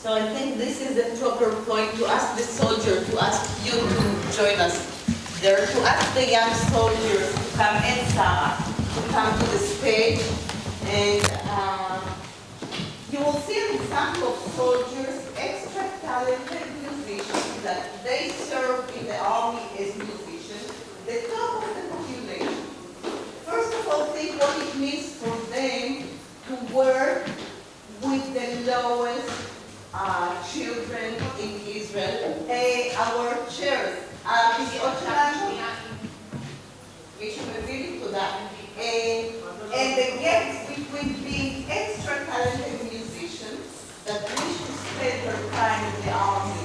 So I think this is the proper point to ask the soldier, to ask you to join us there, to ask the young soldiers to come, and Sarah, to come to the stage. And you will see an example of soldiers, extra talented musicians that they serve in the army as musicians, the top of the population. First of all, think what it means for them to work with the lowest children in Israel. Our chairs, מישהו מביא לי תודה. And the gaps between being extra talented musicians that wish to spend their time in the army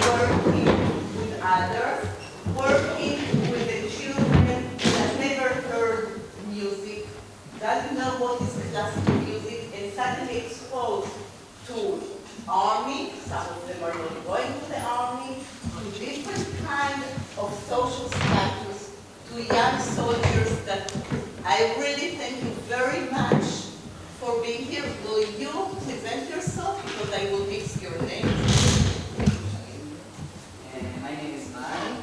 working with others, working with the children that never heard music, doesn't know what is classical music, and suddenly exposed to army, some of them are not going to the army, to different kind of social status, to young soldiers that I really thank you very much for being here. Will you present yourself? Because I will miss your name. My name is Mai,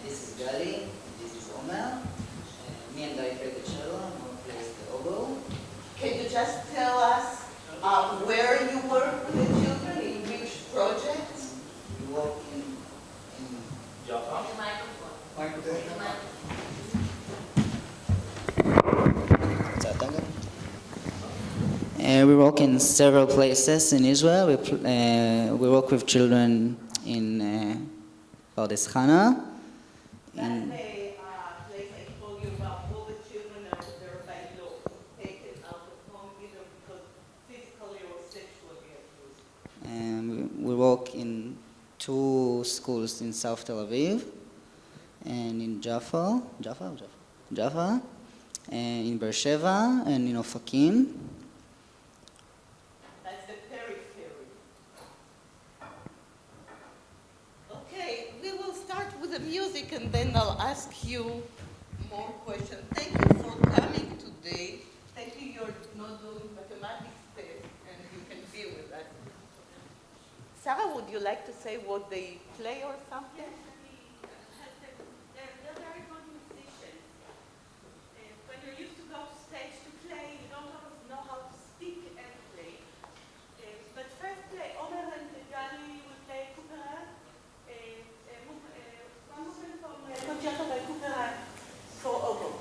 this is Gali, this is Omer. Me and I play the cello, and Omer plays the oboe. Can you just tell us where you work with the children, in which projects? We work in Jaffa. The microphone. We work in several places in Israel. We work with children in Pardes Chana. That's the place I told you about. All the children are there by law, taken out of home either because physically or sexually abused. We work in 2 schools in South Tel Aviv and in Jaffa, and in Beer Sheva and in Ofakim. That's the periphery. Okay, we will start with the music and then I'll ask you more questions. Thank you for coming today. Thank you, you're not doing mathematics test and you can be with us. Sarah, would you like to say what they play or something? They're very good musicians. When you used to go to stage to play, you don't always know how to speak and play. But first play, Omer and Gali will play Kupera. One movement from Concerto by Kupera for oboe.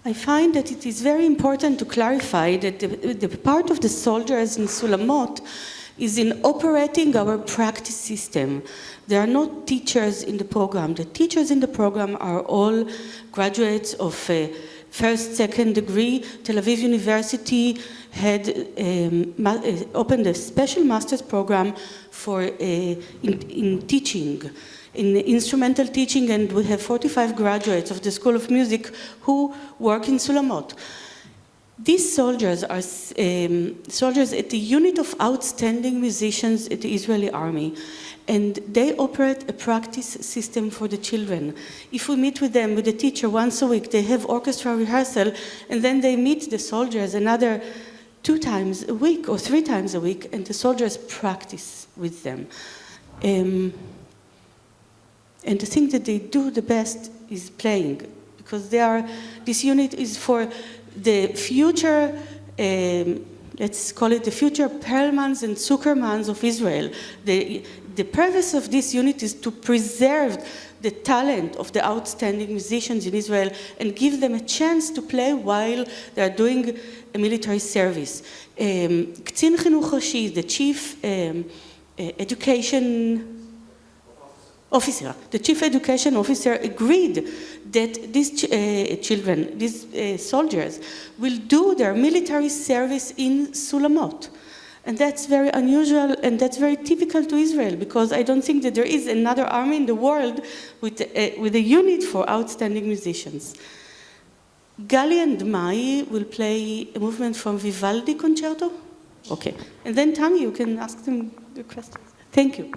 I find that it is very important to clarify that the part of the soldiers in Sulamot is in operating our practice system. There are no teachers in the program. The teachers in the program are all graduates of first, second degree. Tel Aviv University had opened a special master's program for in teaching, in instrumental teaching, and we have 45 graduates of the School of Music who work in Sulamot. These soldiers are soldiers at the unit of outstanding musicians at the Israeli army, and they operate a practice system for the children. If we meet with them, with the teacher once a week, they have orchestra rehearsal, and then they meet the soldiers another 2 times a week or 3 times a week, and the soldiers practice with them. And the thing that they do the best is playing, because this unit is for the future, let's call it the future Perlmans and Zuckermans of Israel. The purpose of this unit is to preserve the talent of the outstanding musicians in Israel and give them a chance to play while they are doing a military service. K'tzin Chinuch Rashi, the chief education officer, the chief education officer agreed that these children, these soldiers, will do their military service in Sulamot. And that's very unusual, and that's very typical to Israel, because I don't think that there is another army in the world with a unit for outstanding musicians. Gali and Mai will play a movement from Vivaldi concerto. Okay. And then Tammie, you can ask them the questions. Thank you.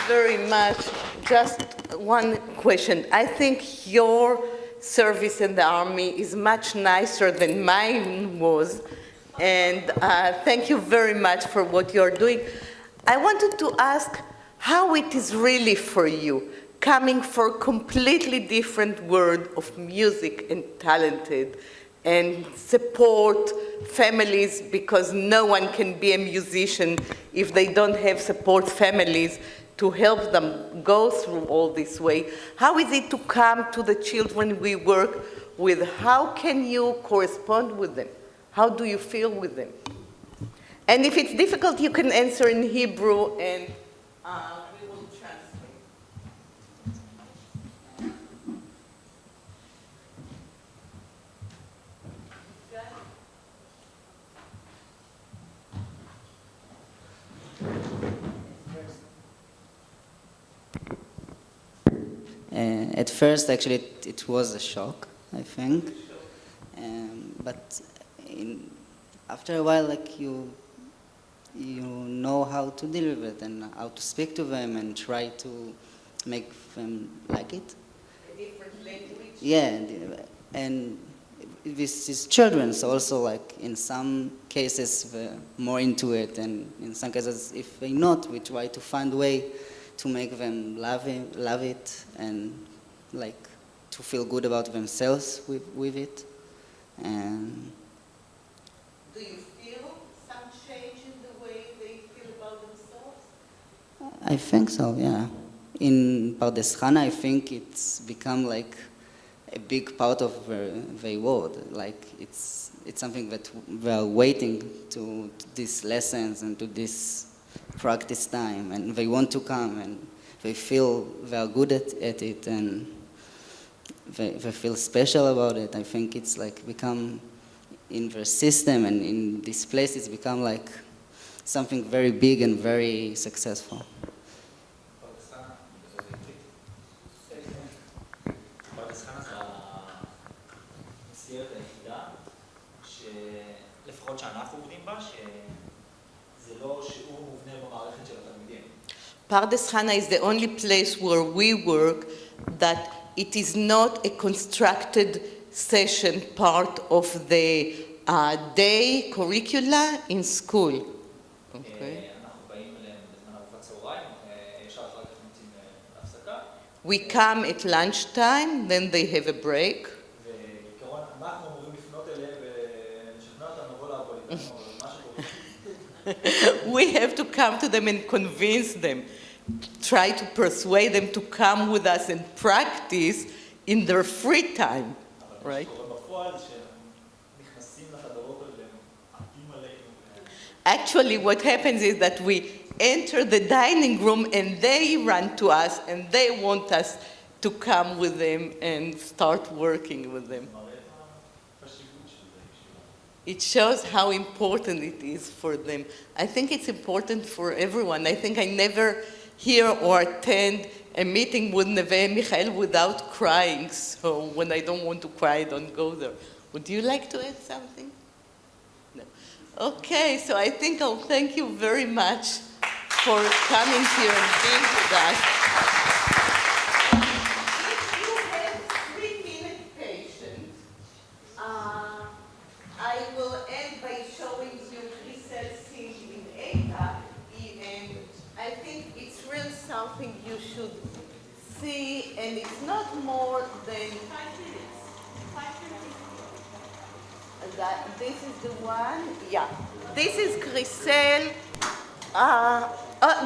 very much. Just one question. I think your service in the Army is much nicer than mine was. And thank you very much for what you're doing. I wanted to ask how it is really for you, coming from a completely different world of music and talented, and support families, because no one can be a musician if they don't have support families to help them go through all this way. How is it to come to the children we work with? How can you correspond with them? How do you feel with them? And if it's difficult, you can answer in Hebrew, and we will translate. At first, actually, it was a shock, I think. But after a while, like you know how to deal with it and how to speak to them and try to make them like it. A different language? Yeah, and this is children, so also like in some cases they're more into it, and in some cases if they're not, we try to find a way to make them love it and like to feel good about themselves with it. And do you feel some change in the way they feel about themselves? I think so, yeah. In Pardes Chana, I think it's become like a big part of their world. Like it's something that we are waiting to these lessons and to this practice time, and they want to come, and they feel they are good at it, and they feel special about it. I think it's like become in their system, and in this place it's become like something very big and very successful. פרדס חנה זה המסגרת היחידה, לפחות שאנחנו עובדים בה, שזה לא שיעור מובנה במערכת של התלמידים. Pardes Chana is the only place where we work that it is not a constructed session part of the day curricula in school. Okay. אנחנו באים אליהם בזמן ארוחת צהריים, ישר אחר כך יוצאים להפסקה. We come at lunchtime, then they have a break. ובעיקרון אנחנו אמורים לפנות אליהם ונשכנע אותם לבוא לעבוד איתנו, אבל מה שקורה. We have to come to them and convince them, try to persuade them to come with us and practice in their free time, right? Actually, what happens is that we enter the dining room and they run to us and they want us to come with them and start working with them. It shows how important it is for them. I think it's important for everyone. I think I never hear or attend a meeting with Neve Michael without crying. So when I don't want to cry, I don't go there. Would you like to add something? No. Okay, so I think I'll thank you very much for coming here and being with us. If you have 3-minute patience, I will end by showing you Chriselle singing in Eta, and I think it's really something you should see, and it's not more than 5 minutes. 5 minutes. This is the one, yeah. This is Chriselle.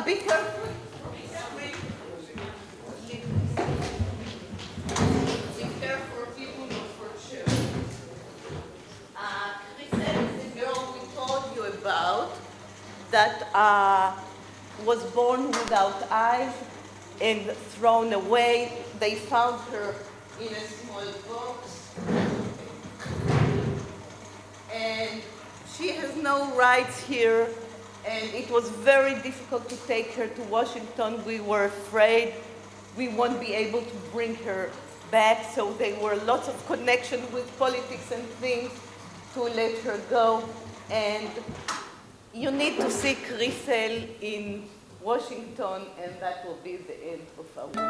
Be careful. Be careful, people, not for children. Chriselle is the girl we told you about that was born without eyes and thrown away. They found her in a small box. And she has no rights here, and it was very difficult to take her to Washington. We were afraid we won't be able to bring her back, so there were lots of connection with politics and things to let her go. And you need to see Chriselle in Washington, and that will be the end of our meeting.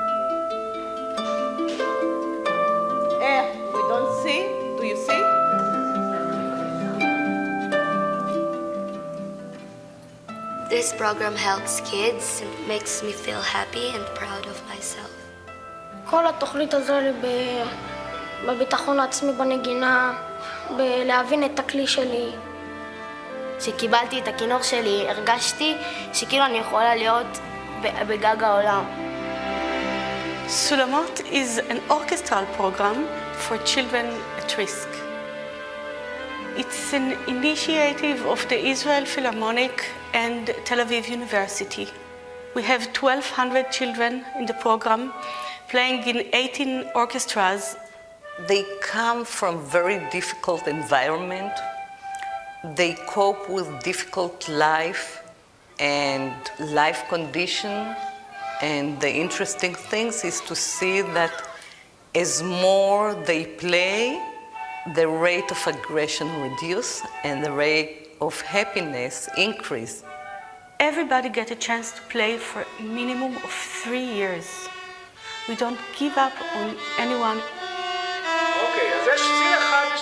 We don't see? Do you see? This program helps kids and makes me feel happy and proud of myself. כל התוכנית עזרה לי בביטחון העצמי בנגינה, בלהבין את הכלי שלי. כשקיבלתי את הכינור שלי, הרגשתי שכאילו אני יכולה להיות בגג העולם. Sulamot is an orchestral program for children at risk. It's an initiative of the Israel Philharmonic and Tel Aviv University. We have 1,200 children in the program, playing in 18 orchestras. They come from very difficult environment. They cope with difficult life and life condition. And the interesting thing is to see that as more they play, the rate of aggression reduce and the rate of happiness increase. Everybody gets a chance to play for a minimum of 3 years. We don't give up on anyone. אוקיי, אז יש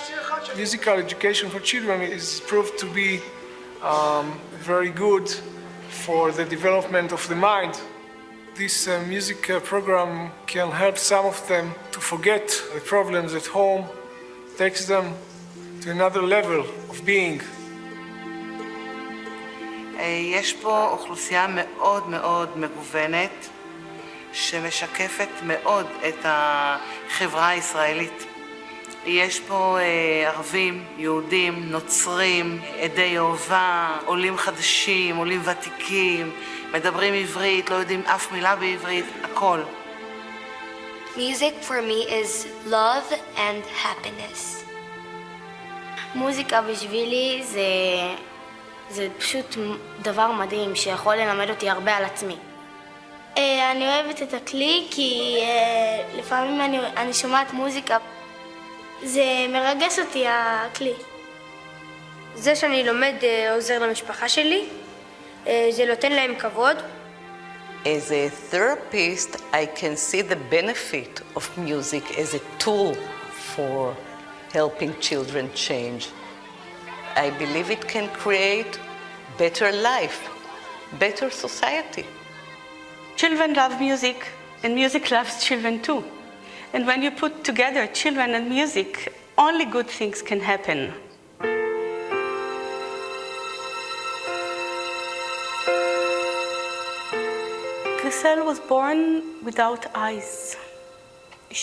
ציר אחד Musical education for children is proved to be very good for the development of the mind. This music program can help some of them to forget the problems at home, takes them to another level of being. יש פה אוכלוסייה מאוד מאוד מגוונת שמשקפת מאוד את החברה הישראלית. יש פה ערבים, יהודים, נוצרים, עדי יהובה, עולים חדשים, עולים ותיקים, מדברים עברית, לא יודעים אף מילה בעברית, הכל. Music for me is love and happiness. מוזיקה בשבילי זה פשוט דבר מדהים שיכול ללמד אותי הרבה על עצמי. אני אוהבת את הכלי כי לפעמים אני שומעת מוזיקה. זה מרגש אותי הכלי. זה שאני לומד עוזר למשפחה שלי, זה נותן להם כבוד. As a therapist, I can see the benefit of music as a tool for helping children change. I believe it can create better life, better society. Children love music, and music loves children too. And when you put together children and music, only good things can happen. Grisel was born without eyes.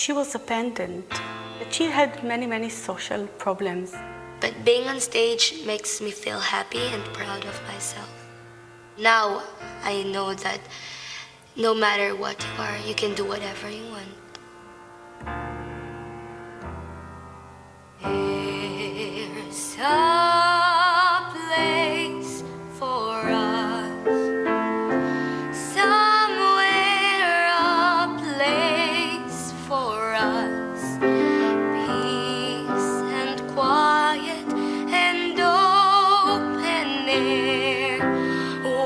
She was abandoned. She had many social problems. But being on stage makes me feel happy and proud of myself. Now I know that no matter what you are, you can do whatever you want. There's a place for us, somewhere a place for us, peace and quiet and open air,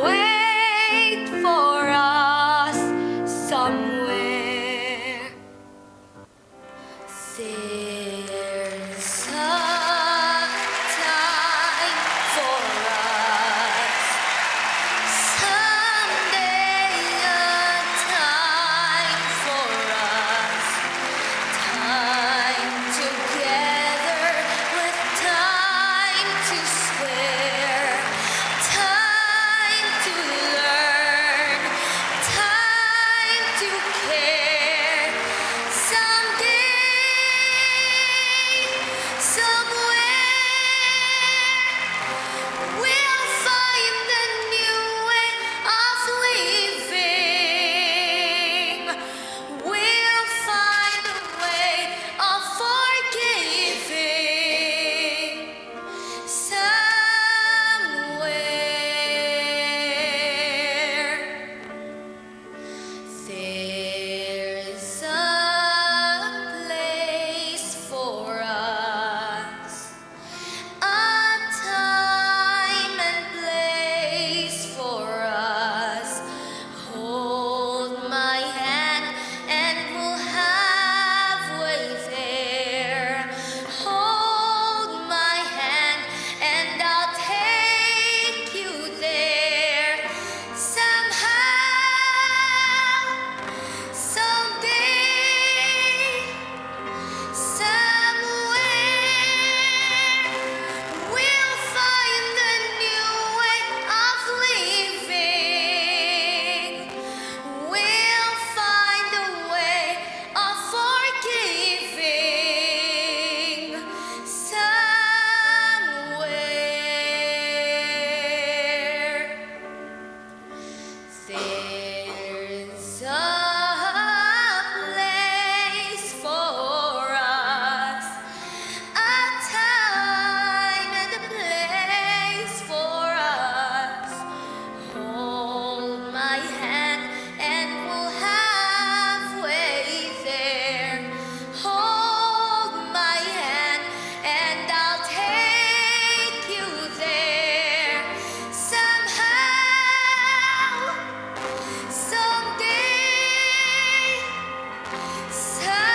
wait for us somewhere. There's a place for us, a time and a place for us. Hold my hand and we'll halfway there. Hold my hand and I'll take you there. Somehow, someday, somewhere.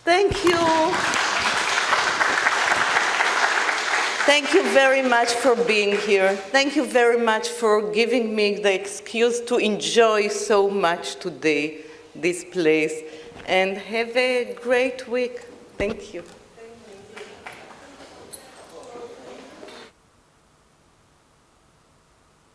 Thank you. Thank you very much for being here. Thank you very much for giving me the excuse to enjoy so much today, this place, and have a great week. Thank you.